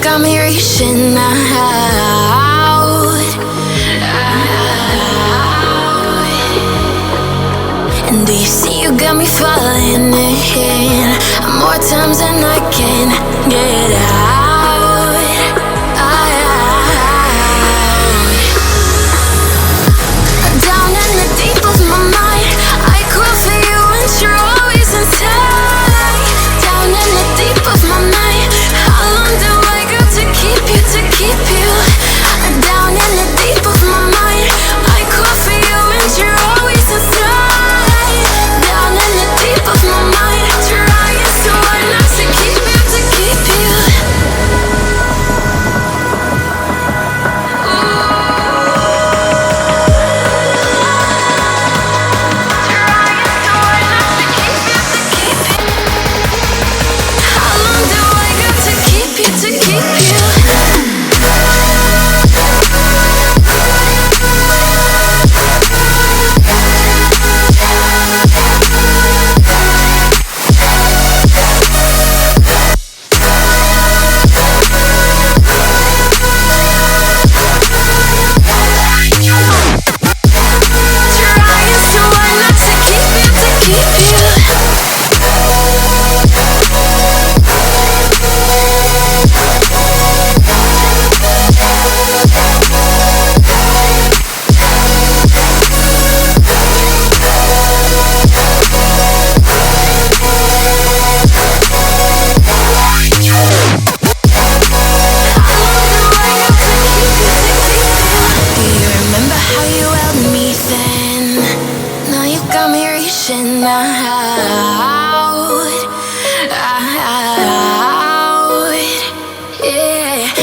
got me reaching out. And do you see you got me falling in more times than I can get out. Down in the deep of my mind, I crawl for you and you're always inside. Down in the deep of my mind, how long do I got to keep you, to keep you? Down in the deep of my mind, I crawl for you and you're always inside. Down in the deep of my mind, trying so hard not to keep you, to keep you. To keep you.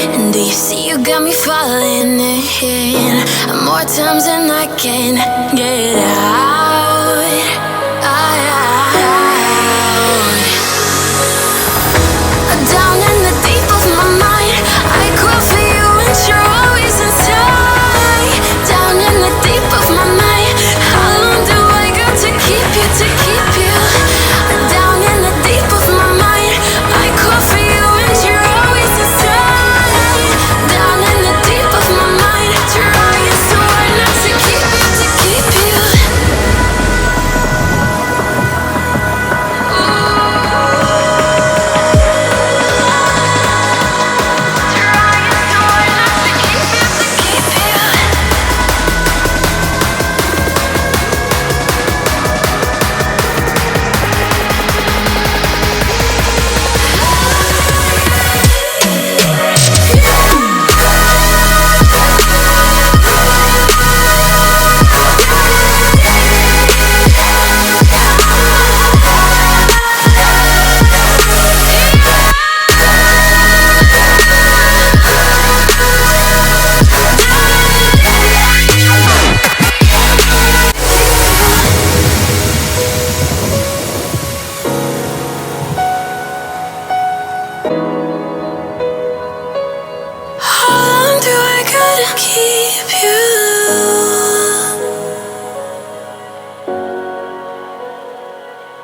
And do you see you got me falling in more times than I can get out.